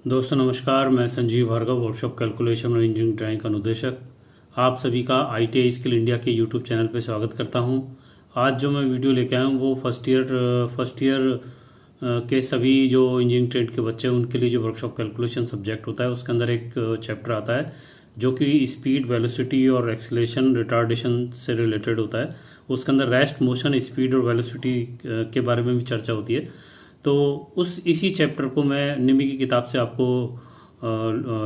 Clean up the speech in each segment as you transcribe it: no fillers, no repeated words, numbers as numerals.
दोस्तों नमस्कार, मैं संजीव भार्गव, वर्कशॉप कैलकुलेशन और इंजीनियरिंग ड्राइंग का अनुदेशक। आप सभी का ITI स्किल इंडिया के यूट्यूब चैनल पर स्वागत करता हूं। आज जो मैं वीडियो लेके आया हूं वो फर्स्ट ईयर के सभी जो इंजीनियरिंग ट्रेड के बच्चे हैं उनके लिए जो वर्कशॉप कैलकुलेशन सब्जेक्ट होता है उसके अंदर एक चैप्टर आता है जो कि स्पीड, वेलोसिटी और एक्सीलरेशन रिटार्डेशन से रिलेटेड होता है। उसके अंदर रेस्ट, मोशन, स्पीड और वेलोसिटी के बारे में भी चर्चा होती है। तो इसी चैप्टर को मैं निमी की किताब से आपको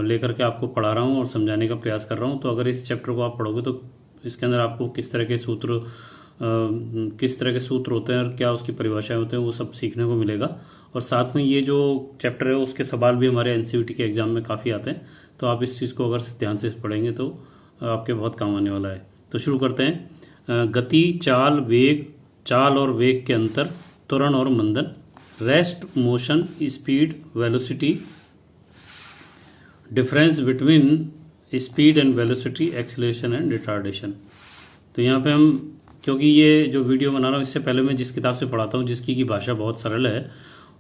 लेकर के आपको पढ़ा रहा हूँ और समझाने का प्रयास कर रहा हूँ। तो अगर इस चैप्टर को आप पढ़ोगे तो इसके अंदर आपको किस तरह के सूत्र होते हैं और क्या उसकी परिभाषाएं होते हैं वो सब सीखने को मिलेगा। और साथ में ये जो चैप्टर है उसके सवाल भी हमारे NCVT के एग्जाम में काफ़ी आते हैं। तो आप इस चीज़ को अगर ध्यान से पढ़ेंगे तो आपके बहुत काम आने वाला है। तो शुरू करते हैं। गति, चाल और वेग के अंतर, त्वरण और मंदन, rest, motion, speed, velocity, difference between speed and velocity, acceleration and retardation. तो यहाँ पे हम, क्योंकि ये जो वीडियो बना रहा हूँ इससे पहले मैं जिस किताब से पढ़ाता हूँ जिसकी की भाषा बहुत सरल है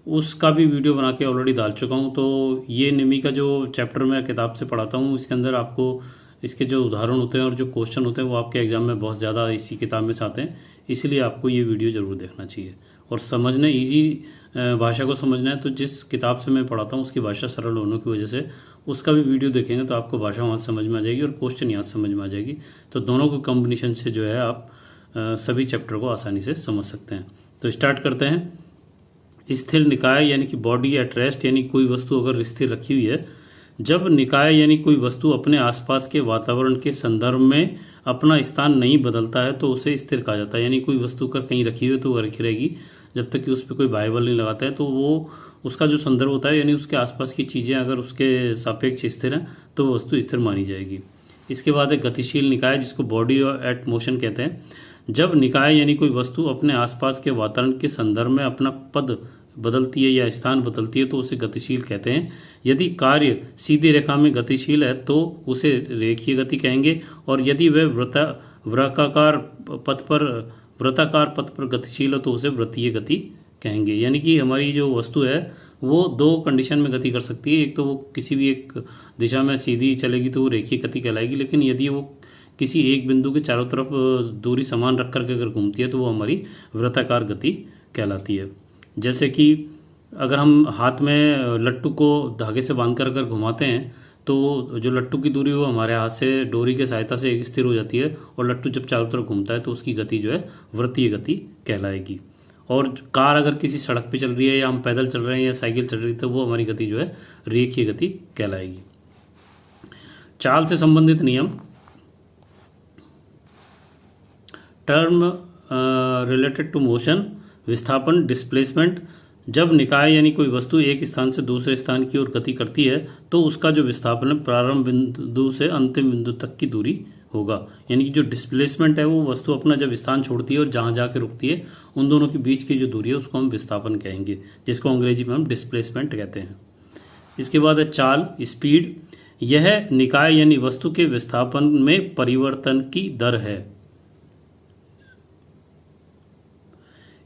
उसका भी वीडियो बना के ऑलरेडी डाल चुका हूँ। तो ये निमी का जो चैप्टर मैं किताब से पढ़ाता हूँ इसके अंदर आपको इसके जो उदाहरण होते हैं और जो क्वेश्चन होते हैं वो आपके एग्जाम में बहुत ज़्यादा इसी किताब में से आते हैं। इसलिए आपको ये वीडियो ज़रूर देखना चाहिए और समझना, ईजी भाषा को समझना है तो जिस किताब से मैं पढ़ाता हूँ उसकी भाषा सरल होने की वजह से उसका भी वीडियो देखेंगे तो आपको भाषा वहाँ समझ में आ जाएगी और क्वेश्चन यहाँ समझ में आ जाएगी। तो दोनों को कॉम्बिनेशन से जो है आप सभी चैप्टर को आसानी से समझ सकते हैं। तो स्टार्ट करते हैं। स्थिर निकाय यानी कि बॉडी एट रेस्ट, यानी कोई वस्तु अगर स्थिर रखी हुई है। जब निकाय यानी कोई वस्तु अपने आसपास के वातावरण के संदर्भ में अपना स्थान नहीं बदलता है तो उसे स्थिर कहा जाता है। यानी कोई वस्तु कर कहीं रखी हुई है तो वो रखी रहेगी जब तक कि उस पर कोई बाइबल नहीं लगाता है। तो वो उसका जो संदर्भ होता है यानी उसके आसपास की चीज़ें अगर उसके सापेक्ष स्थिर हैं तो वो वस्तु स्थिर मानी जाएगी। इसके बाद है गतिशील निकाय जिसको बॉडी एट मोशन कहते हैं। जब निकाय यानी कोई वस्तु अपने आसपास के वातावरण के संदर्भ में अपना पद बदलती है या स्थान बदलती है तो उसे गतिशील कहते हैं। यदि कार्य सीधी रेखा में गतिशील है तो उसे रेखीय गति कहेंगे और यदि वह वृत्ताकार पथ पर गतिशील हो तो उसे वृत्तीय गति कहेंगे। यानी कि हमारी जो वस्तु है वो दो कंडीशन में गति कर सकती है। एक तो वो किसी भी एक दिशा में सीधी चलेगी तो वो रेखीय गति कहलाएगी, लेकिन यदि वो किसी एक बिंदु के चारों तरफ दूरी समान रख करके अगर घूमती है तो वो हमारी वृत्ताकार गति कहलाती है। जैसे कि अगर हम हाथ में लट्टू को धागे से बांध कर अगर घुमाते हैं तो जो लट्टू की दूरी वो हमारे हाथ से डोरी के सहायता से एक स्थिर हो जाती है और लट्टू जब चारों तरफ घूमता है तो उसकी गति जो है वृत्तीय गति कहलाएगी। और कार अगर किसी सड़क पे चल रही है या हम पैदल चल रहे हैं या साइकिल चल रही है तो वो हमारी गति जो है रेखीय गति कहलाएगी। चाल से संबंधित नियम, टर्म रिलेटेड टू मोशन, विस्थापन, डिस्प्लेसमेंट। जब निकाय यानी कोई वस्तु एक स्थान से दूसरे स्थान की ओर गति करती है तो उसका जो विस्थापन है प्रारंभ बिंदु से अंतिम बिंदु तक की दूरी होगा। यानी कि जो डिस्प्लेसमेंट है वो वस्तु अपना जब स्थान छोड़ती है और जहाँ जाके रुकती है उन दोनों के बीच की जो दूरी है उसको हम विस्थापन कहेंगे, जिसको अंग्रेजी में हम डिस्प्लेसमेंट कहते हैं। इसके बाद है चाल, स्पीड। यह निकाय यानी वस्तु के विस्थापन में परिवर्तन की दर है।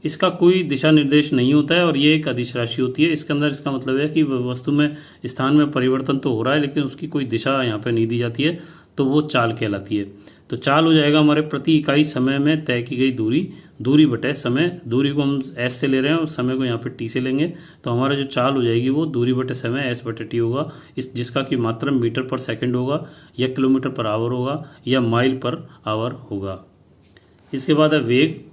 इसका कोई दिशा निर्देश नहीं होता है और ये एक अदिश राशि होती है। इसके अंदर इसका मतलब है कि वस्तु में स्थान में परिवर्तन तो हो रहा है लेकिन उसकी कोई दिशा यहाँ पे नहीं दी जाती है तो वो चाल कहलाती है। तो चाल हो जाएगा हमारे प्रति इकाई समय में तय की गई दूरी बटे समय। दूरी को हम S से ले रहे हैं और समय को यहाँ पे T से लेंगे तो हमारा जो चाल हो जाएगी वो दूरी बटे समय S बटे T होगा। जिसका कि मात्रा मीटर पर सेकेंड होगा या किलोमीटर पर आवर होगा या माइल पर आवर होगा। इसके बाद है वेग।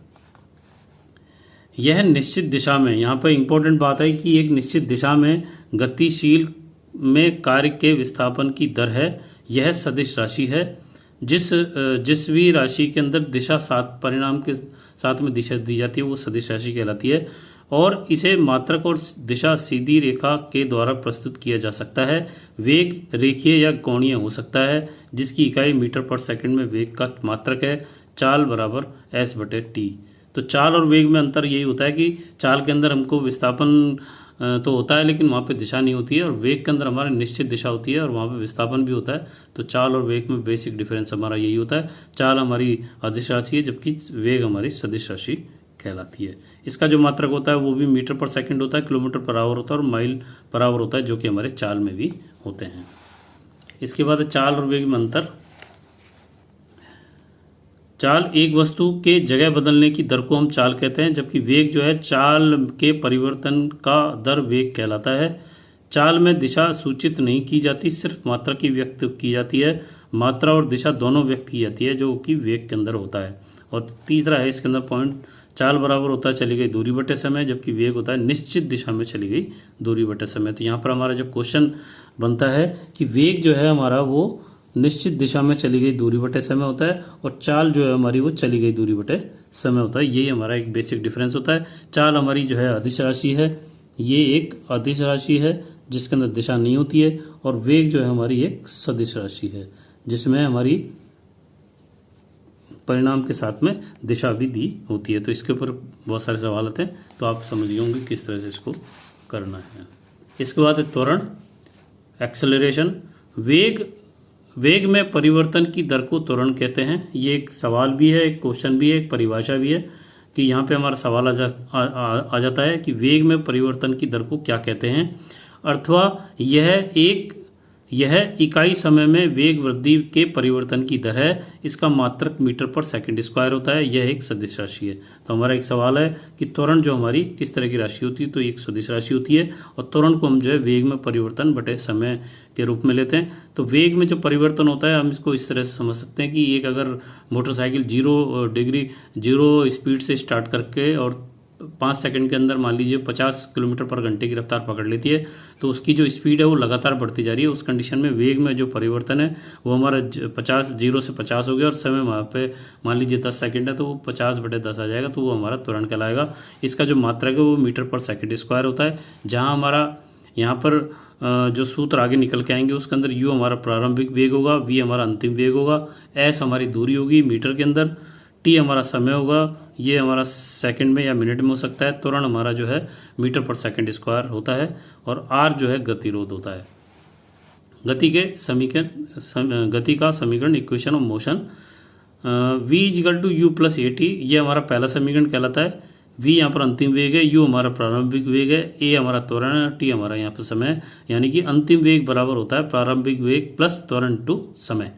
यह निश्चित दिशा में, यहाँ पर इंपॉर्टेंट बात है कि एक निश्चित दिशा में गतिशील में कार्य के विस्थापन की दर है। यह सदिश राशि है। जिस भी राशि के अंदर दिशा साथ परिणाम के साथ में दिशा दी जाती है वो सदिश राशि कहलाती है और इसे मात्रक और दिशा सीधी रेखा के द्वारा प्रस्तुत किया जा सकता है। वेग रेखीय या कोणीय हो सकता है जिसकी इकाई मीटर पर सेकंड में वेग का मात्रक है। चाल बराबर S बटे T। तो चाल और वेग में अंतर यही होता है कि चाल के अंदर हमको विस्थापन तो होता है लेकिन वहाँ पे दिशा नहीं होती है और वेग के अंदर हमारी निश्चित दिशा होती है और वहाँ पे विस्थापन भी होता है। तो चाल और वेग में बेसिक डिफरेंस हमारा यही होता है। चाल हमारी अदिश राशि है जबकि वेग हमारी सदिश राशि कहलाती है। इसका जो मात्रक होता है वो भी मीटर पर सेकंड होता है, किलोमीटर पर आवर होता है और माइल पर आवर होता है, जो कि हमारे चाल में भी होते हैं। इसके बाद चाल और वेग में अंतर। चाल एक वस्तु के जगह बदलने की दर को हम चाल कहते हैं, जबकि वेग जो है चाल के परिवर्तन का दर वेग कहलाता है। चाल में दिशा सूचित नहीं की जाती, सिर्फ मात्रा की व्यक्त की जाती है। मात्रा और दिशा दोनों व्यक्त की जाती है, जो कि वेग के अंदर होता है। और तीसरा है इसके अंदर पॉइंट, चाल बराबर होता है चली गई दूरी बटे समय, जबकि वेग होता है निश्चित दिशा में चली गई दूरी बटे समय। तो यहाँ पर हमारा जो क्वेश्चन बनता है कि वेग जो है हमारा वो निश्चित दिशा में चली गई दूरी बटे समय होता है, और चाल जो है हमारी वो चली गई दूरी बटे समय होता है। यही हमारा एक बेसिक डिफरेंस होता है। चाल हमारी जो है अदिश राशि है, ये एक अदिश राशि है जिसके अंदर दिशा नहीं होती है, और वेग जो है हमारी एक सदिश राशि है जिसमें हमारी परिणाम के साथ में दिशा भी दी होती है। तो इसके ऊपर बहुत सारे सवाल आते हैं, तो आप समझिए होंगे किस तरह से इसको करना है। इसके बाद त्वरण, एक्सेलरेशन। वेग में परिवर्तन की दर को त्वरण कहते हैं। ये एक सवाल भी है, एक क्वेश्चन भी है, एक परिभाषा भी है कि यहाँ पे हमारा सवाल आ जाता है कि वेग में परिवर्तन की दर को क्या कहते हैं, अथवा यह इकाई समय में वेग वृद्धि के परिवर्तन की दर है। इसका मात्रक मीटर पर सेकंड स्क्वायर होता है। यह एक सदिश राशि है। तो हमारा एक सवाल है कि त्वरण जो हमारी किस तरह की राशि होती है, तो एक सदिश राशि होती है, और त्वरण को हम जो है वेग में परिवर्तन बटे समय के रूप में लेते हैं। तो वेग में जो परिवर्तन होता है हम इसको इस तरह से समझ सकते हैं कि एक अगर मोटरसाइकिल 0 स्पीड से स्टार्ट करके और 5 सेकंड के अंदर मान लीजिए 50 किलोमीटर पर घंटे की रफ्तार पकड़ लेती है, तो उसकी जो स्पीड है वो लगातार बढ़ती जा रही है। उस कंडीशन में वेग में जो परिवर्तन है वो हमारा 0 से 50 हो गया, और समय वहाँ पे मान लीजिए 10 सेकंड है तो वो 50/10 आ जाएगा, तो वो हमारा त्वरण कहलाएगा। इसका जो मात्रक है वो मीटर पर सेकंड स्क्वायर होता है। जहाँ हमारा यहाँ पर जो सूत्र आगे निकल के आएंगे उसके अंदर u हमारा प्रारंभिक वेग होगा, v हमारा अंतिम वेग होगा, s हमारी दूरी होगी मीटर के अंदर, t हमारा समय होगा, ये हमारा सेकंड में या मिनट में हो सकता है, त्वरण हमारा जो है मीटर पर सेकंड स्क्वायर होता है, और r जो है गतिरोध होता है। गति का समीकरण, equation of motion, v = u + at, ये हमारा पहला समीकरण कहलाता है। v यहाँ पर अंतिम वेग है, u हमारा प्रारंभिक वेग है, a हमारा त्वरण है, t हमारा यहाँ पर समय है। यानी कि अंतिम वेग बराबर होता है प्रारंभिक वेग प्लस त्वरण टू समय।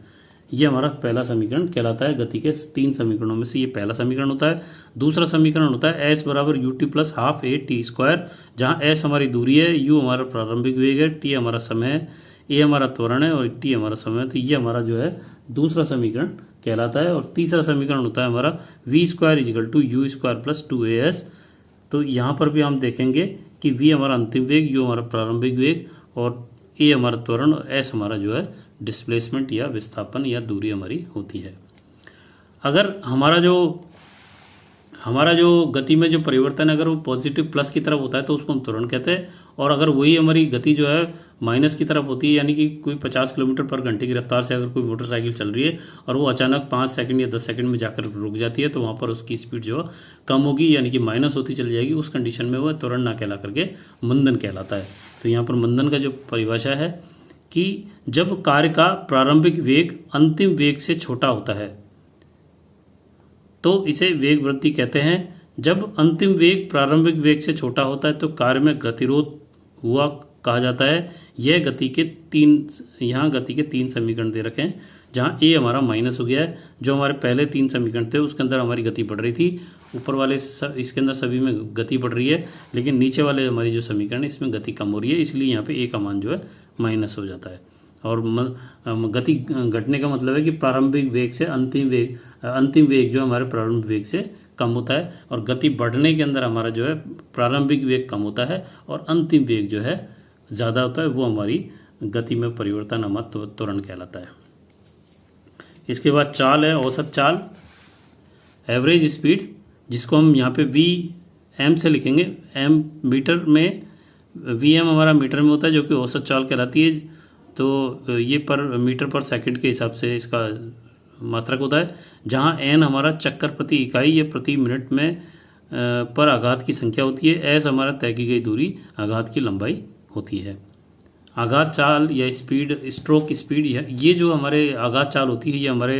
ये हमारा पहला समीकरण कहलाता है। गति के 3 समीकरणों में से ये पहला समीकरण होता है। दूसरा समीकरण होता है s = ut + ½ at², जहाँ s हमारी दूरी है, u हमारा प्रारंभिक वेग है, t हमारा समय है, a हमारा त्वरण है और t हमारा समय है। तो ये हमारा जो है दूसरा समीकरण कहलाता है। और तीसरा समीकरण होता है हमारा v² = u² + 2as। तो यहाँ पर भी हम देखेंगे कि v हमारा अंतिम वेग, u हमारा प्रारंभिक वेग और a हमारा त्वरण और s हमारा जो है डिस्प्लेसमेंट या विस्थापन या दूरी हमारी होती है। अगर हमारा जो गति में जो परिवर्तन है अगर वो पॉजिटिव प्लस की तरफ होता है तो उसको हम त्वरण कहते हैं, और अगर वही हमारी गति जो है माइनस की तरफ होती है, यानी कि कोई 50 किलोमीटर पर घंटे की रफ्तार से अगर कोई मोटरसाइकिल चल रही है और वो अचानक 5 सेकंड या 10 सेकंड में जाकर रुक जाती है, तो वहाँ पर उसकी स्पीड जो है कम होगी, यानी कि माइनस होती चली जाएगी। उस कंडीशन में वह त्वरण ना कहला करके मंदन कहलाता है। तो यहाँ पर मंदन का जो परिभाषा है कि जब कार्य का प्रारंभिक वेग अंतिम वेग से छोटा होता है तो इसे वेग वृद्धि कहते हैं। जब अंतिम वेग प्रारंभिक वेग से छोटा होता है तो कार्य में गतिरोध हुआ कहा जाता है। यह गति के 3 समीकरण दे रखे हैं, जहाँ a हमारा माइनस हो गया है। जो हमारे पहले 3 समीकरण थे उसके अंदर हमारी गति बढ़ रही थी, ऊपर वाले इसके अंदर सभी में गति बढ़ रही है, लेकिन नीचे वाले हमारी जो समीकरण है इसमें गति कम हो रही है, इसलिए यहाँ पे a का मान जो है माइनस हो जाता है। और गति घटने का मतलब है कि प्रारंभिक वेग से अंतिम वेग जो हमारे प्रारंभिक वेग से कम होता है, और गति बढ़ने के अंदर हमारा जो है प्रारंभिक वेग कम होता है और अंतिम वेग जो है ज़्यादा होता है, वो हमारी गति में परिवर्तन हमारा त्वरण कहलाता है। इसके बाद चाल है, औसत चाल, एवरेज स्पीड, जिसको हम यहाँ पे Vm से लिखेंगे। m मीटर में, Vm हमारा मीटर में होता है जो कि औसत चाल कहलाती है। तो ये पर मीटर पर सेकंड के हिसाब से इसका मात्रक होता है, जहाँ n हमारा चक्कर प्रति इकाई या प्रति मिनट में पर आघात की संख्या होती है। s हमारा तय की गई दूरी, आघात की लंबाई होती है। आघात चाल या स्पीड, स्ट्रोक स्पीड, ये जो हमारे आघात चाल होती है ये हमारे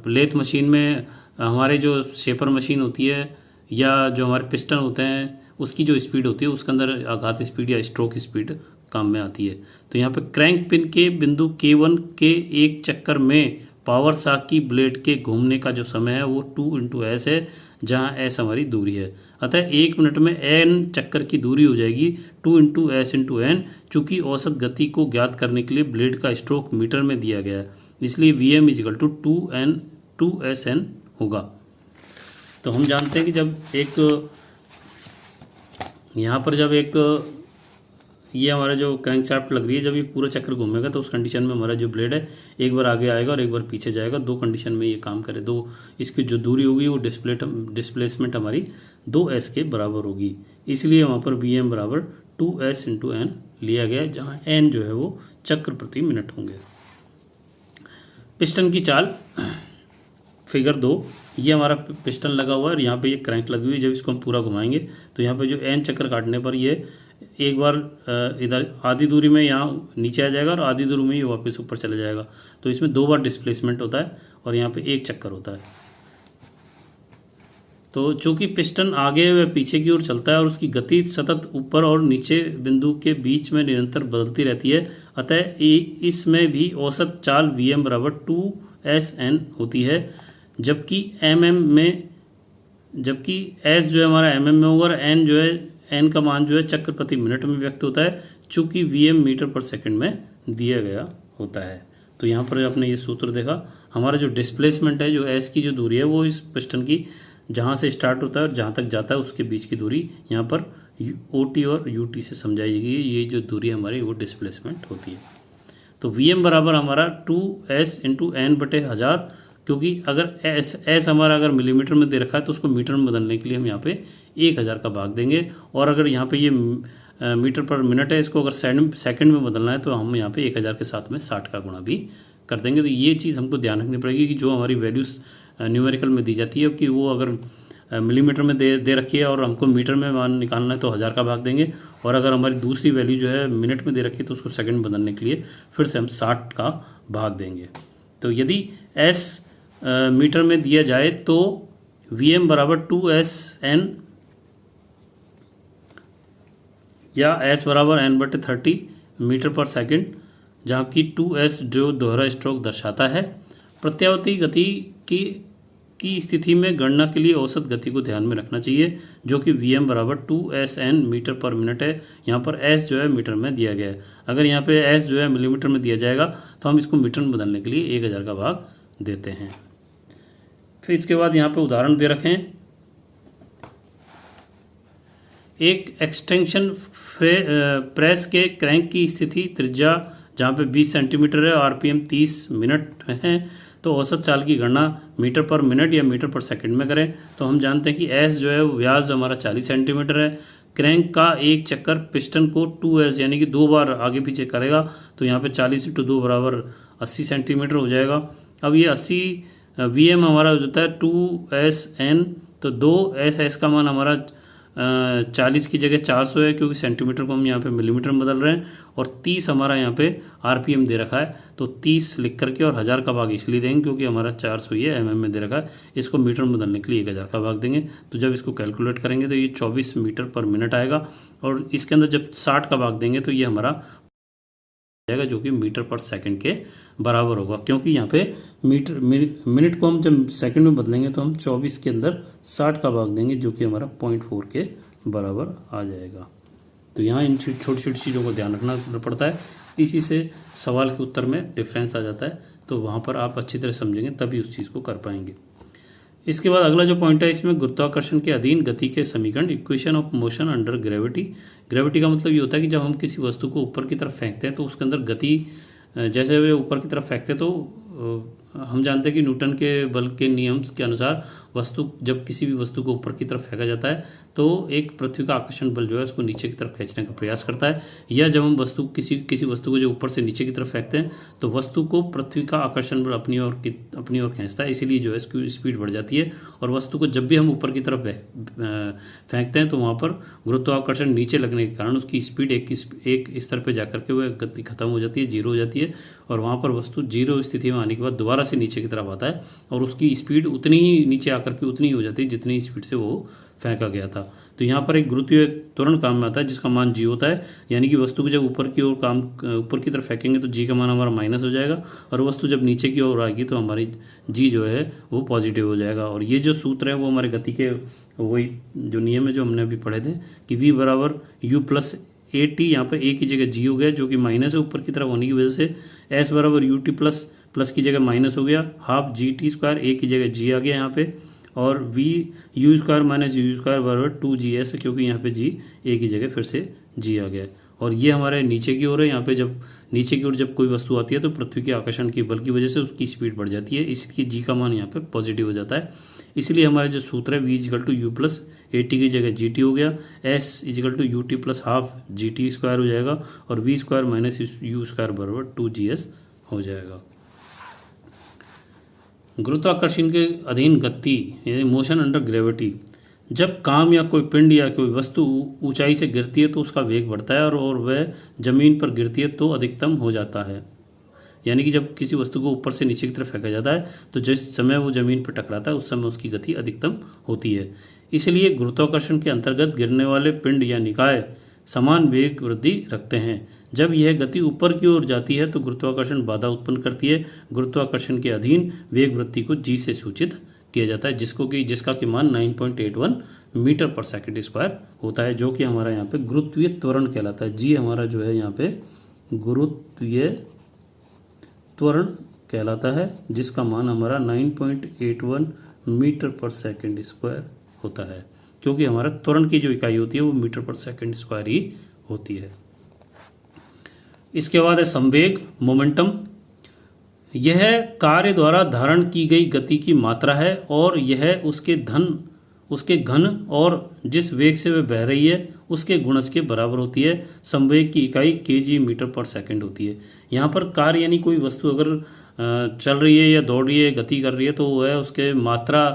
लेथ मशीन में, हमारे जो शेपर मशीन होती है या जो हमारे पिस्टन होते हैं उसकी जो स्पीड होती है उसके अंदर आघात स्पीड या स्ट्रोक स्पीड काम में आती है। तो यहाँ पे क्रैंक पिन के बिंदु K1 के एक चक्कर में पावर शाफ्ट की ब्लेड के घूमने का जो समय है वो 2 × S है, जहाँ S हमारी दूरी है। अतः 1 मिनट में n चक्कर की दूरी हो जाएगी 2 × S × n। चूँकि औसत गति को ज्ञात करने के लिए ब्लेड का स्ट्रोक मीटर में दिया गया है, इसलिए Vm = 2SN होगा। तो हम जानते हैं कि जब एक यहाँ पर जब एक ये हमारा जो क्रैंकशाफ्ट लग रही है, जब ये पूरा चक्कर घूमेगा तो उस कंडीशन में हमारा जो ब्लेड है एक बार आगे आएगा और एक बार पीछे जाएगा। 2 कंडीशन में ये काम करे, 2 इसकी जो दूरी होगी वो डिस्प्लेसमेंट हमारी 2S के बराबर होगी। इसलिए वहाँ पर Vm = 2S × n लिया गया है, जहाँ n जो है वो चक्र प्रति मिनट होंगे। पिस्टन की चाल फिगर 2, ये हमारा पिस्टन लगा हुआ है और यहाँ पे ये क्रैंक लगी हुई है। जब इसको हम पूरा घुमाएंगे तो यहाँ पे जो n चक्कर काटने पर ये एक बार इधर आधी दूरी में यहाँ नीचे आ जाएगा और आधी दूरी में ये वापस ऊपर चला जाएगा। तो इसमें 2 बार डिस्प्लेसमेंट होता है और यहाँ पे 1 चक्कर होता है। तो चूंकि पिस्टन आगे व पीछे की ओर चलता है और उसकी गति सतत ऊपर और नीचे बिंदु के बीच में निरंतर बदलती रहती है, अतः इसमें भी औसत चाल Vm = 2SN होती है। जबकि S जो है हमारा mm में होगा और n जो है n का मान जो है चक्र प्रति मिनट में व्यक्त होता है, चूँकि Vm मीटर/सेकंड में दिया गया होता है। तो यहाँ पर आपने ये सूत्र देखा, हमारा जो डिस्प्लेसमेंट है, जो S की जो दूरी है वो इस पिस्टन की जहाँ से स्टार्ट होता है और जहाँ तक जाता है उसके बीच की दूरी यहाँ पर OT और UT से समझाई गई है। ये जो दूरी हमारी वो डिस्प्लेसमेंट होती है। तो Vm बराबर हमारा 2S × n/1000, क्योंकि अगर S हमारा अगर मिलीमीटर में दे रखा है तो उसको मीटर में बदलने के लिए हम यहाँ पे 1000 का भाग देंगे, और अगर यहाँ पे ये मीटर/मिनट है, इसको अगर सेकंड में बदलना है तो हम यहाँ पे 1000 के साथ में 60 का गुणा भी कर देंगे। तो ये चीज़ हमको ध्यान रखनी पड़ेगी कि जो हमारी वैल्यूज़ न्यूमेरिकल में दी जाती है कि वो अगर मिलीमीटर में दे रखी है और हमको मीटर में मान निकालना है तो 1000 का भाग देंगे, और अगर हमारी दूसरी वैल्यू जो है मिनट में दे रखी है तो उसको सेकंड बदलने के लिए फिर से हम 60 का भाग देंगे। तो यदि S मीटर में दिया जाए तो Vm = 2SN या S = n/30 मीटर/सेकंड, जहाँ की 2S जो दोहरा स्ट्रोक दर्शाता है। प्रत्यावर्ती गति की स्थिति में गणना के लिए औसत गति को ध्यान में रखना चाहिए, जो कि Vm = 2SN मीटर/मिनट है। यहाँ पर S जो है मीटर में दिया गया है। अगर यहाँ पे S जो है मिलीमीटर में दिया जाएगा तो हम इसको मीटर में बदलने के लिए 1000 का भाग देते हैं। फिर इसके बाद यहाँ पे उदाहरण दे रखे हैं। एक एक्सटेंशन प्रेस के क्रैंक की स्थिति त्रिज्या जहाँ पे 20 सेंटीमीटर है, RPM 30 मिनट है, तो औसत चाल की गणना मीटर/मिनट या मीटर/सेकंड में करें। तो हम जानते हैं कि S जो है व्यास हमारा 40 सेंटीमीटर है। क्रैंक का एक चक्कर पिस्टन को 2S यानी कि 2 बार आगे पीछे करेगा, तो यहाँ पे 40 × 2 = 80 सेंटीमीटर हो जाएगा। अब ये 80 Vm हमारा हो जाता है 2SN, तो 2S का मान हमारा 40 की जगह 400 है, क्योंकि सेंटीमीटर को हम यहाँ पे मिलीमीटर में बदल रहे हैं, और 30 हमारा यहाँ पे RPM दे रखा है, तो 30 लिख करके और 1000 का भाग इसलिए देंगे क्योंकि हमारा 400 ये mm में दे रखा है। इसको मीटर में बदलने के लिए 1000 का भाग देंगे। तो जब इसको कैलकुलेट करेंगे तो ये 24 मीटर/मिनट आएगा, और इसके अंदर जब 60 का भाग देंगे तो ये हमारा जाएगा, जो कि मीटर/सेकंड के बराबर होगा। क्योंकि यहाँ पे मिनट को हम जब सेकंड में बदलेंगे तो हम 24 के अंदर 60 का भाग देंगे, जो कि हमारा 0.4 के बराबर आ जाएगा। तो यहाँ इन छोटी छोटी चीज़ों को ध्यान रखना पड़ता है, इसी से सवाल के उत्तर में डिफरेंस आ जाता है। तो वहाँ पर आप अच्छी तरह समझेंगे तभी उस चीज़ को कर पाएंगे। इसके बाद अगला जो पॉइंट है, इसमें गुरुत्वाकर्षण के अधीन गति के समीकरण, equation of motion under gravity. Gravity का मतलब ये होता है कि जब हम किसी वस्तु को ऊपर की तरफ फेंकते हैं तो उसके अंदर गति जैसे वे ऊपर की तरफ फेंकते हैं तो हम जानते हैं कि न्यूटन के बल के नियम के अनुसार जब किसी भी वस्तु को ऊपर की तरफ फेंका जाता है तो एक पृथ्वी का आकर्षण बल जो है उसको नीचे की तरफ खींचने का प्रयास करता है। या जब हम किसी वस्तु को जो ऊपर से नीचे की तरफ फेंकते हैं तो वस्तु को पृथ्वी का आकर्षण बल अपनी ओर खींचता है, इसीलिए जो है इसकी स्पीड बढ़ जाती है। और वस्तु को जब भी हम ऊपर की तरफ फेंकते हैं तो वहाँ पर गुरुत्वाकर्षण नीचे लगने के कारण उसकी स्पीड एक स्तर पर जाकर के वह गति खत्म हो जाती है, 0 हो जाती है, और वहाँ पर वस्तु 0 स्थिति में आने के बाद दोबारा से नीचे की तरफ आता है और उसकी स्पीड उतनी ही नीचे आकर के उतनी ही हो जाती है जितनी स्पीड से वो फेंका गया था। तो यहाँ पर एक गुरुत्वीय त्वरण काम में आता है जिसका मान g होता है, यानी कि वस्तु को जब ऊपर की तरफ फेंकेंगे तो g का मान हमारा माइनस हो जाएगा, और वस्तु जब नीचे की ओर आएगी तो हमारी g जो है वो पॉजिटिव हो जाएगा। और ये जो सूत्र है वो हमारे गति के वही जो नियम है जो हमने अभी पढ़े थे कि v बराबर u प्लस ए टी, यहाँ पर a की जगह g हो गया जो कि माइनस है ऊपर की तरफ होने की वजह से, s बराबर यू टी प्लस की जगह माइनस हो गया, half g t square, a की जगह g आ गया यहाँ पे, और v you square minus u square बराबर 2gS, क्योंकि यहाँ पे g a की जगह फिर से g आ गया। और ये हमारे नीचे की ओर है, यहाँ पे जब नीचे की ओर जब कोई वस्तु आती है तो पृथ्वी के आकर्षण की बल की वजह से उसकी स्पीड बढ़ जाती है, इसलिए g का मान यहाँ पे पॉजिटिव हो जाता है। इसलिए हमारा जो सूत्र है v equal to u plus a t की जगह जी टी हो गया, s equal to u t plus half g t square हो जाएगा, और v square minus u square बराबर 2gS हो जाएगा। गुरुत्वाकर्षण के अधीन गति यानी मोशन अंडर ग्रेविटी, जब काम या कोई पिंड या कोई वस्तु ऊंचाई से गिरती है तो उसका वेग बढ़ता है, और वह जमीन पर गिरती है तो अधिकतम हो जाता है। यानी कि जब किसी वस्तु को ऊपर से नीचे की तरफ फेंका जाता है तो जिस समय वो जमीन पर टकराता है उस समय उसकी गति अधिकतम होती है। इसलिए गुरुत्वाकर्षण के अंतर्गत गिरने वाले पिंड या निकाय समान वेग वृद्धि रखते हैं। जब यह गति ऊपर की ओर जाती है तो गुरुत्वाकर्षण बाधा उत्पन्न करती है। गुरुत्वाकर्षण के अधीन वेग वृद्धि को g से सूचित किया जाता है, जिसका कि मान 9.81 मीटर पर सेकंड स्क्वायर होता है, जो कि हमारा यहाँ पे गुरुत्वीय त्वरण कहलाता है। g हमारा जो है यहाँ पे गुरुत्वीय त्वरण कहलाता है, जिसका मान हमारा 9.81 मीटर पर सेकंड स्क्वायर होता है, क्योंकि हमारा त्वरण की जो इकाई होती है वो मीटर पर सेकंड स्क्वायर ही होती है। इसके बाद है संवेग, मोमेंटम। यह कार्य द्वारा धारण की गई गति की मात्रा है और यह उसके घन और जिस वेग से वह बह रही है उसके गुणज के बराबर होती है। संवेग की इकाई kg मीटर पर सेकंड होती है। यहाँ पर कार्य यानी कोई वस्तु अगर चल रही है या दौड़ रही है, गति कर रही है, तो वह उसके मात्रा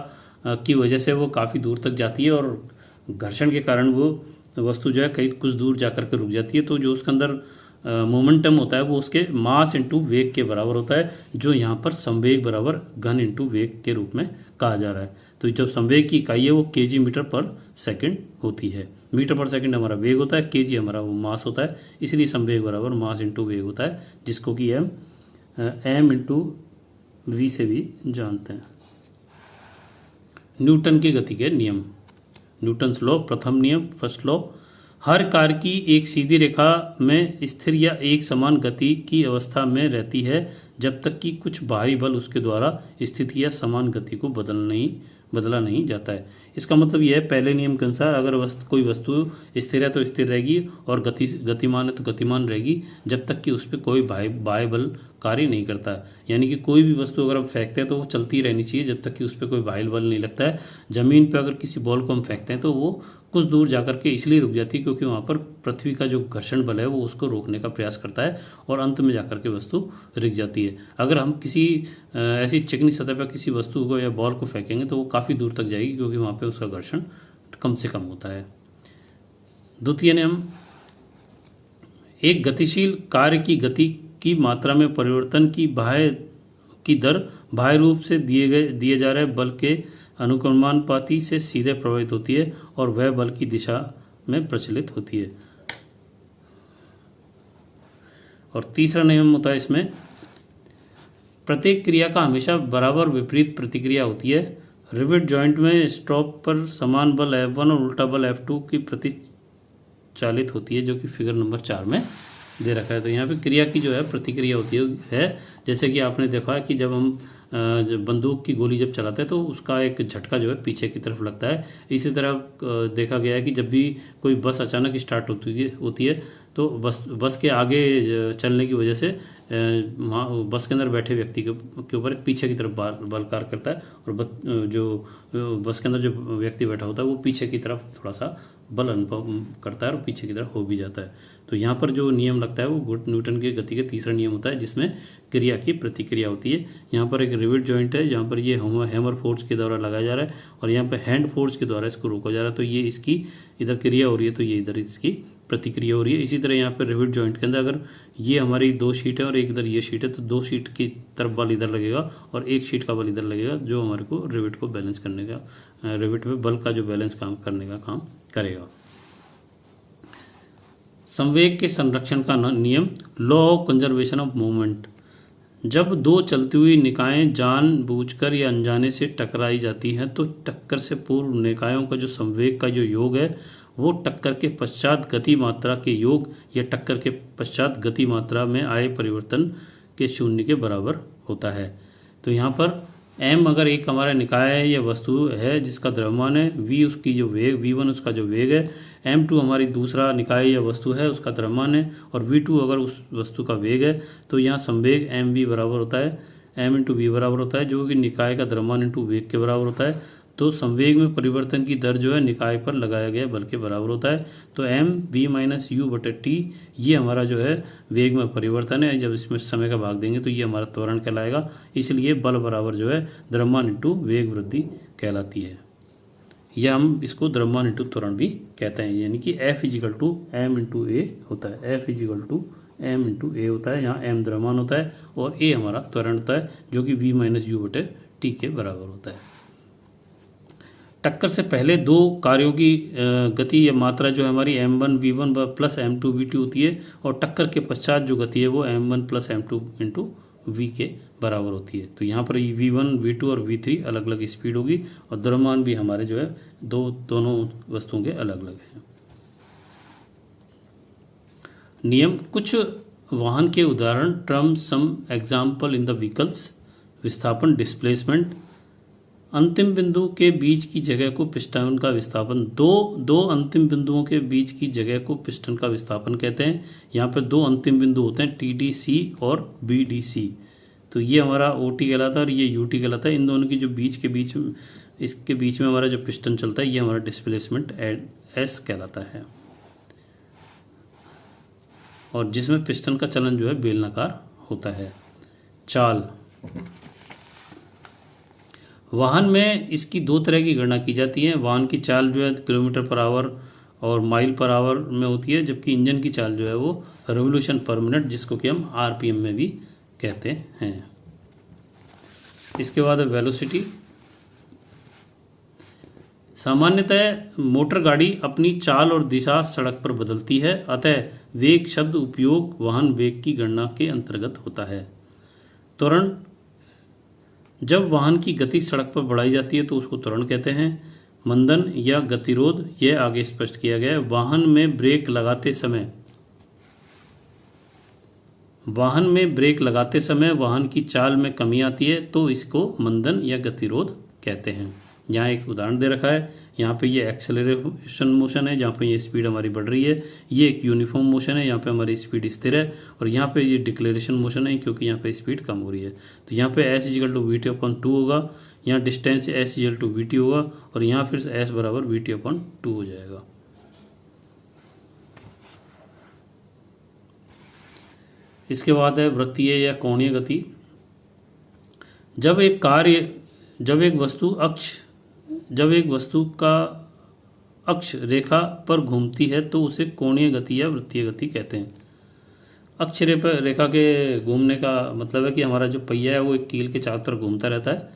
की वजह से वो काफ़ी दूर तक जाती है, और घर्षण के कारण वो वस्तु जो है कहीं कुछ दूर जाकर के रुक जाती है। तो जो उसके अंदर मोमेंटम होता है वो उसके मास इंटू वेग के बराबर होता है, जो यहाँ पर संवेग बराबर घन इंटू वेग के रूप में कहा जा रहा है। तो जो संवेग की इकाई है वो kg मीटर पर सेकंड होती है। मीटर पर सेकंड हमारा वेग होता है, kg हमारा वो मास होता है, इसलिए संवेग बराबर मास इंटू वेग होता है, जिसको कि m इंटू वी से भी जानते हैं। न्यूटन की गति के नियम, न्यूटन्स लॉ, प्रथम नियम, फर्स्ट लॉ। हर कार की एक सीधी रेखा में स्थिर या एक समान गति की अवस्था में रहती है जब तक कि कुछ बाहरी बल उसके द्वारा स्थिति या समान गति को बदला नहीं जाता है। इसका मतलब यह है, पहले नियम के अनुसार अगर कोई वस्तु स्थिर है तो स्थिर रहेगी, और गतिमान है तो गतिमान रहेगी जब तक कि उस पर कोई बाह्य बल कार्य नहीं करता। यानी कि कोई भी वस्तु अगर हम फेंकते हैं तो वो चलती रहनी चाहिए जब तक कि उस पर कोई बाह्य बल नहीं लगता है। जमीन पर अगर किसी बॉल को हम फेंकते हैं तो वो कुछ दूर जाकर के इसलिए रुक जाती है क्योंकि वहाँ पर पृथ्वी का जो घर्षण बल है वो उसको रोकने का प्रयास करता है, और अंत में जाकर के वस्तु रुक जाती है। अगर हम किसी ऐसी चिकनी सतह पर किसी वस्तु को या बॉल को फेंकेंगे तो वो काफ़ी दूर तक जाएगी, क्योंकि वहाँ पर उसका घर्षण कम से कम होता है। द्वितीय नियम, एक गतिशील कार्य की गति की मात्रा में परिवर्तन की दर बाह्य रूप से दिए जा रहे बल के अनुक्रमानुपाती से सीधे प्रभावित होती है, और वह बल की दिशा में प्रचलित होती है। और तीसरा नियम होता है इसमें, प्रत्येक क्रिया का हमेशा बराबर विपरीत प्रतिक्रिया होती है। रिवेट जॉइंट में स्टॉप पर समान बल F1 और उल्टा बल F2 की प्रतिचालित होती है, जो कि फिगर नंबर 4 में दे रखा है। तो यहाँ पे क्रिया की जो है प्रतिक्रिया होती है, जैसे कि आपने देखा है कि जब हम बंदूक की गोली जब चलाते हैं तो उसका एक झटका जो है पीछे की तरफ लगता है। इसी तरह देखा गया है कि जब भी कोई बस अचानक स्टार्ट होती है तो बस के आगे चलने की वजह से बस के अंदर बैठे व्यक्ति के ऊपर पीछे की तरफ बल कार्य करता है, और जो बस के अंदर जो व्यक्ति बैठा होता है वो पीछे की तरफ थोड़ा सा बल अनुभव करता है और पीछे की तरफ हो भी जाता है। तो यहाँ पर जो नियम लगता है वो न्यूटन के गति का तीसरा नियम होता है, जिसमें क्रिया की प्रतिक्रिया होती है। यहाँ पर एक रिवेट जॉइंट है, जहाँ पर ये हैमर फोर्स के द्वारा लगाया जा रहा है, और यहाँ पर हैंड फोर्स के द्वारा इसको रोका जा रहा है। तो ये इसकी इधर क्रिया हो रही है, तो ये इधर इसकी प्रतिक्रिया हो रही है। इसी तरह यहाँ पर रिवेट जॉइंट के अंदर अगर ये हमारी 2 शीट है और एक इधर ये शीट है, तो 2 शीट की तरफ बल इधर लगेगा और 1 शीट का बल इधर लगेगा, जो हमारे को रिवेट को बैलेंस करने का, रिवेट में बल का जो बैलेंस काम करने का काम करेगा। संवेग के संरक्षण का नियम, law of conservation of movement. जब 2 चलती हुई निकायें जानबूझकर या अनजाने से टकराई जाती हैं तो टक्कर से पूर्व निकायों का जो संवेग का जो योग है वो टक्कर के पश्चात गति मात्रा के योग या टक्कर के पश्चात गति मात्रा में आए परिवर्तन के शून्य के बराबर होता है। तो यहाँ पर m अगर एक हमारा निकाय है या वस्तु है जिसका द्रव्यमान है, v उसकी जो वेग, v1 उसका जो वेग है, m2 हमारी दूसरा निकाय या वस्तु है उसका द्रव्यमान है, और v2 अगर उस वस्तु का वेग है, तो यहाँ संवेग mv बराबर होता है m इंटू वी बराबर होता है, जो कि निकाय का द्रव्यमान इंटू वेग के बराबर होता है। तो संवेग में परिवर्तन की दर जो है निकाय पर लगाया गया बल के बराबर होता है। तो m v माइनस यू बटे टी ये हमारा जो है वेग में परिवर्तन है। जब इसमें समय का भाग देंगे तो ये हमारा त्वरण कहलाएगा, इसलिए बल बराबर जो है द्रव्यमान इंटू वेग वृद्धि कहलाती है, या हम इसको द्रव्यमान इंटू त्वरण भी कहते हैं। यानी कि F equal to m into a होता है, F equal to m into a होता है। यहाँ m द्रव्यमान होता है और a हमारा त्वरण होता है, जो कि v माइनस यू बटे टी के बराबर होता है। टक्कर से पहले 2 कार्यों की गति या मात्रा जो है हमारी m1 v1 plus m2 v2 होती है, और टक्कर के पश्चात जो गति है वो m1 plus m2 into v के बराबर होती है। तो यहाँ पर v1 v2 और v3 अलग अलग स्पीड होगी, और द्रव्यमान भी हमारे जो है दोनों वस्तुओं के अलग अलग हैं। नियम, कुछ वाहन के उदाहरण, term some example in the vehicles, विस्थापन डिस्प्लेसमेंट, अंतिम बिंदु के बीच की जगह को पिस्टन का विस्थापन। दो अंतिम बिंदुओं के बीच की जगह को पिस्टन का विस्थापन कहते हैं। यहाँ पर 2 अंतिम बिंदु होते हैं, TDC और BDC। तो ये हमारा OT कहलाता है और ये UT कहलाता है। इन दोनों की जो इसके बीच में हमारा जो पिस्टन चलता है ये हमारा डिस्प्लेसमेंट S कहलाता है, और जिसमें पिस्टन का चलन जो है बेलनाकार होता है। चाल, वाहन में इसकी 2 तरह की गणना की जाती है। वाहन की चाल जो है किलोमीटर पर आवर और माइल पर आवर में होती है, जबकि इंजन की चाल जो है वो रिवोल्यूशन पर मिनट, जिसको कि हम RPM में भी कहते हैं। इसके बाद है वेलोसिटी। सामान्यतः मोटर गाड़ी अपनी चाल और दिशा सड़क पर बदलती है, अतः वेग शब्द उपयोग वाहन वेग की गणना के अंतर्गत होता है। त्वरण, जब वाहन की गति सड़क पर बढ़ाई जाती है तो उसको त्वरण कहते हैं। मंदन या गतिरोध, यह आगे स्पष्ट किया गया है। वाहन में ब्रेक लगाते समय वाहन की चाल में कमी आती है तो इसको मंदन या गतिरोध कहते हैं। यहाँ एक उदाहरण दे रखा है, यहाँ पे ये एक्सेलरेशन मोशन है जहाँ पे ये स्पीड हमारी बढ़ रही है, ये एक यूनिफॉर्म मोशन है यहाँ पे हमारी स्पीड स्थिर है, और यहाँ पे ये डिक्लेरेशन मोशन है क्योंकि यहाँ पे स्पीड कम हो रही है। तो यहाँ पे S equal to VT upon 2 होगा, यहाँ distance S equal to VT होगा, और यहाँ फिर S बराबर VT अपॉन 2 हो जाएगा। इसके बाद है वृत्तीय या कोणीय गति। जब एक वस्तु का अक्ष रेखा पर घूमती है तो उसे कोणीय गति या वृत्तीय गति कहते हैं। अक्ष रेखा के घूमने का मतलब है कि हमारा जो पहिया है वो एक कील के चारों तरफ घूमता रहता है,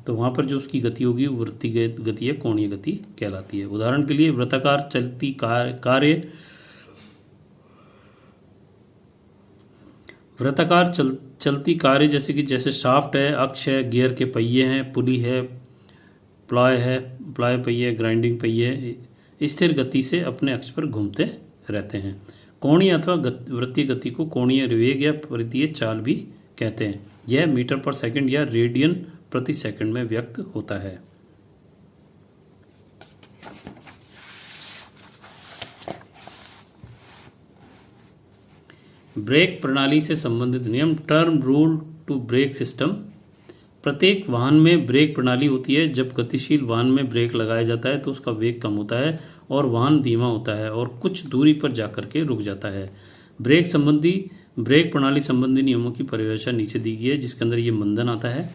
तो वहाँ पर जो उसकी गति होगी वो वृत्तीय गति या कोणीय गति कहलाती है। उदाहरण के लिए वृत्ताकार चलती कार्य जैसे शाफ्ट है, अक्ष है, गियर के पहिए हैं, पुली है, प्लाय पहिए, ग्राइंडिंग पहिए स्थिर गति से अपने अक्ष पर घूमते रहते हैं। कोणीय अथवा वृत्तीय गति को कोणीय वेग या परिधीय चाल भी कहते हैं। यह मीटर पर सेकंड या रेडियन प्रति सेकंड में व्यक्त होता है। ब्रेक प्रणाली से संबंधित नियम, term rule to brake system. प्रत्येक वाहन में ब्रेक प्रणाली होती है। जब गतिशील वाहन में ब्रेक लगाया जाता है तो उसका वेग कम होता है और वाहन धीमा होता है और कुछ दूरी पर जाकर के रुक जाता है। ब्रेक प्रणाली संबंधी नियमों की परिभाषा नीचे दी गई है, जिसके अंदर ये मंदन आता है।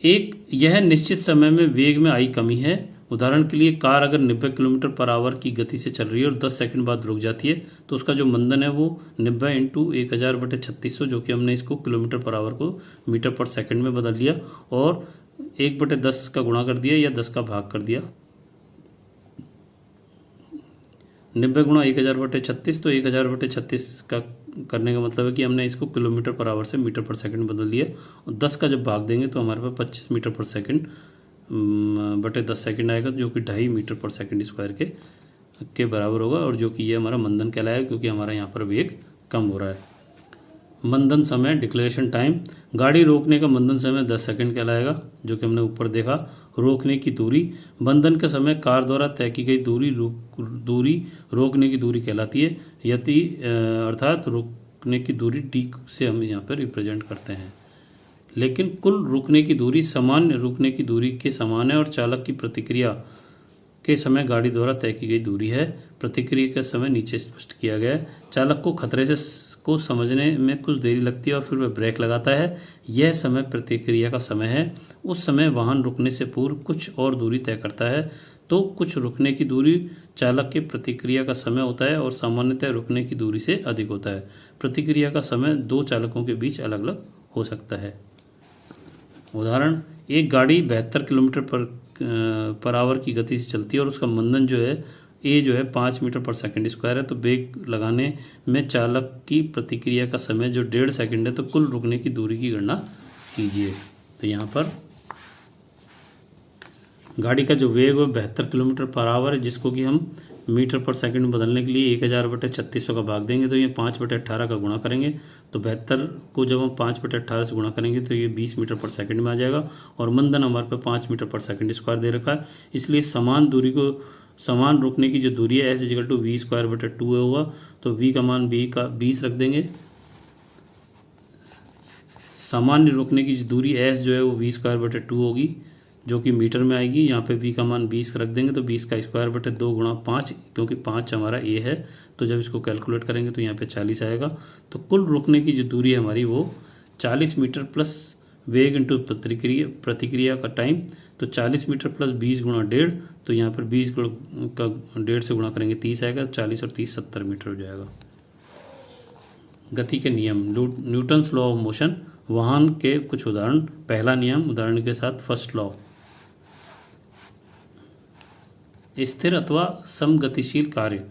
यह निश्चित समय में वेग में आई कमी है। उदाहरण के लिए कार अगर 90 किलोमीटर पर आवर की गति से चल रही है और 10 सेकंड बाद रुक जाती है तो उसका जो मंदन है वो 90 इंटू 1000/3600, जो कि हमने इसको किलोमीटर पर आवर को मीटर पर सेकंड में बदल लिया और 1/10 का गुणा कर दिया या 10 का भाग कर दिया। 90 गुणा 1000/36, तो 1000/36 का करने का मतलब है कि हमने इसको किलोमीटर पर आवर से मीटर पर सेकंड बदल दिया और 10 का जब भाग देंगे तो हमारे पास 25 मीटर पर सेकंड बटे 10 सेकंड आएगा, जो कि 2.5 मीटर पर सेकंड स्क्वायर के बराबर होगा, और जो कि ये हमारा मंदन कहलाएगा क्योंकि हमारा यहाँ पर वेग कम हो रहा है। मंदन समय डिक्लेरेशन टाइम, गाड़ी रोकने का मंदन समय 10 सेकंड कहलाएगा, जो कि हमने ऊपर देखा। रोकने की दूरी, बंधन के समय कार द्वारा तय की गई दूरी रोकने की दूरी कहलाती है, यदि अर्थात रोकने की दूरी डी से हम यहाँ पर रिप्रेजेंट करते हैं। लेकिन कुल रुकने की दूरी सामान्य रुकने की दूरी के समान है और चालक की प्रतिक्रिया के समय गाड़ी द्वारा तय की गई दूरी है। प्रतिक्रिया का समय नीचे स्पष्ट किया गया है। चालक को खतरे को समझने में कुछ देरी लगती है और फिर वह ब्रेक लगाता है। यह समय प्रतिक्रिया का समय है। उस समय वाहन रुकने से पूर्व कुछ और दूरी तय करता है, तो कुछ रुकने की दूरी चालक के प्रतिक्रिया का समय होता है और सामान्यतः रुकने की दूरी से अधिक होता है। प्रतिक्रिया का समय दो चालकों के बीच अलग अलग हो सकता है। उदाहरण, एक गाड़ी 72 किलोमीटर पर आवर की गति से चलती है और उसका मंदन जो है ए जो है 5 मीटर पर सेकंड स्क्वायर है, तो ब्रेक लगाने में चालक की प्रतिक्रिया का समय जो 1.5 सेकंड है, तो कुल रुकने की दूरी की गणना कीजिए। तो यहाँ पर गाड़ी का जो वेग है 72 किलोमीटर पर आवर है, जिसको कि हम मीटर पर सेकंड में बदलने के लिए 1000/3600 का भाग देंगे, तो ये 5/18 का गुणा करेंगे, तो 72 को जब हम 5/18 से गुणा करेंगे तो ये 20 मीटर पर सेकंड में आ जाएगा। और मंदन हमारे पे 5 मीटर पर सेकंड स्क्वायर दे रखा है, इसलिए समान रुकने की जो दूरी है S=v²/2 होगा, तो v का मान 20 रख देंगे। सामान्य रुकने की जो दूरी S जो है वो v²/2 होगी, जो कि मीटर में आएगी। यहाँ पे v का मान 20 रख देंगे, तो 20 का स्क्वायर/2 गुणा 5, क्योंकि 5 हमारा a है, तो जब इसको कैलकुलेट करेंगे तो यहाँ पे 40 आएगा। तो कुल रुकने की जो दूरी है हमारी वो 40 मीटर प्लस वेग इंटू प्रतिक्रिया का टाइम, तो 40 मीटर प्लस 20 गुणा 1.5, तो यहाँ पर 20 का 1.5 से गुणा करेंगे 30 आएगा, 40 और 30 70 मीटर हो जाएगा। गति के नियम, न्यूटन्स लॉ ऑफ मोशन, वाहन के कुछ उदाहरण। पहला नियम उदाहरण के साथ फर्स्ट लॉ, स्थिर अथवा समगतिशील कार्य,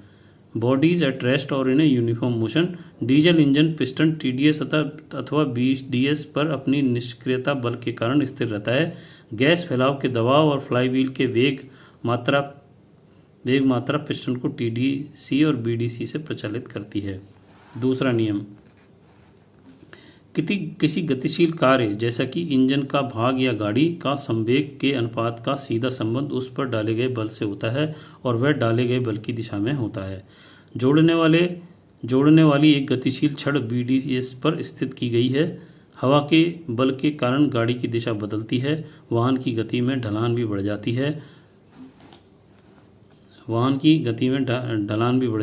बॉडीज एट रेस्ट और in a uniform motion. Diesel engine piston TDS अथवा BDS पर अपनी निष्क्रियता बल के कारण स्थिर रहता है। गैस फैलाव के दबाव और फ्लाईव्हील के वेग मात्रा पिस्टन को TDC और BDC से प्रचालित करती है। दूसरा नियम, किसी गतिशील कार्य जैसा कि इंजन का भाग या गाड़ी का संवेग के अनुपात का सीधा संबंध उस पर डाले गए बल से होता है और वह डाले गए बल की दिशा में होता है। जोड़ने वाली एक गतिशील छड़ BDS पर स्थित की गई है। हवा के बल के कारण गाड़ी की दिशा बदलती है, वाहन की गति में ढलान भी बढ़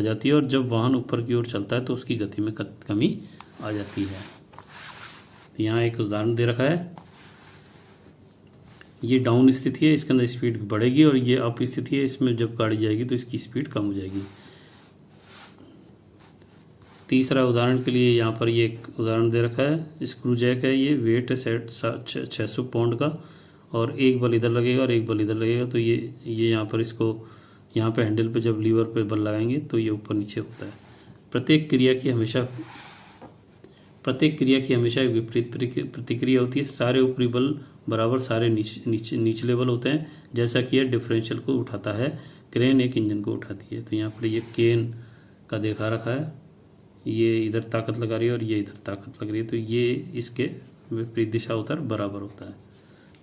जाती है और जब वाहन ऊपर की ओर चलता है तो उसकी गति में कमी आ जाती है। यहाँ एक उदाहरण दे रखा है, ये डाउन स्थिति है, इसके अंदर स्पीड बढ़ेगी, और ये अप स्थिति है, इसमें जब गाड़ी जाएगी तो इसकी स्पीड कम हो जाएगी। तीसरा उदाहरण के लिए यहाँ पर ये एक उदाहरण दे रखा है, स्क्रू जैक है, ये वेट है 600 पाउंड का, और एक बल इधर लगेगा और एक बल इधर लगेगा, तो ये यहाँ पर इसको यहाँ पे हैंडल पे जब लीवर पे बल लगाएंगे तो ये ऊपर नीचे होता है। प्रत्येक क्रिया की हमेशा एक विपरीत प्रतिक्रिया होती है। सारे ऊपरी बल बराबर सारे निचले बल होते हैं, जैसा कि यह डिफरेंशियल को उठाता है, क्रेन एक इंजन को उठाती है। तो यहाँ पर ये केन का देखा रखा है, ये इधर ताकत लगा रही है और ये इधर ताकत लग रही है, तो ये इसके विपरीत दिशा उधर बराबर होता है।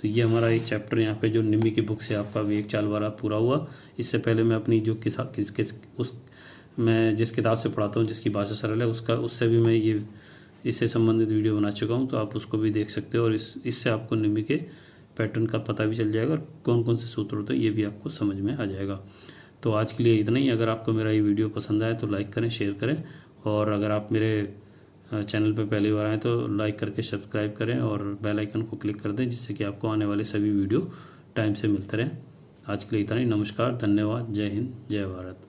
तो ये हमारा एक चैप्टर यहाँ पे जो निम्मी की बुक से आपका वेग चाल वाला पूरा हुआ। इससे पहले मैं अपनी जो मैं जिस किताब से पढ़ाता हूँ, जिसकी भाषा सरल है, उससे भी मैं ये इससे संबंधित वीडियो बना चुका हूँ, तो आप उसको भी देख सकते हो, और इससे आपको निम्मी के पैटर्न का पता भी चल जाएगा और कौन कौन से सूत्र होते हैं ये भी आपको समझ में आ जाएगा। तो आज के लिए इतना ही। अगर आपको मेरा ये वीडियो पसंद आए तो लाइक करें, शेयर करें, और अगर आप मेरे चैनल पे पहली बार आए तो लाइक करके सब्सक्राइब करें और बेल आइकन को क्लिक कर दें, जिससे कि आपको आने वाले सभी वीडियो टाइम से मिलते रहें। आज के लिए इतना ही। नमस्कार, धन्यवाद, जय हिंद, जय भारत।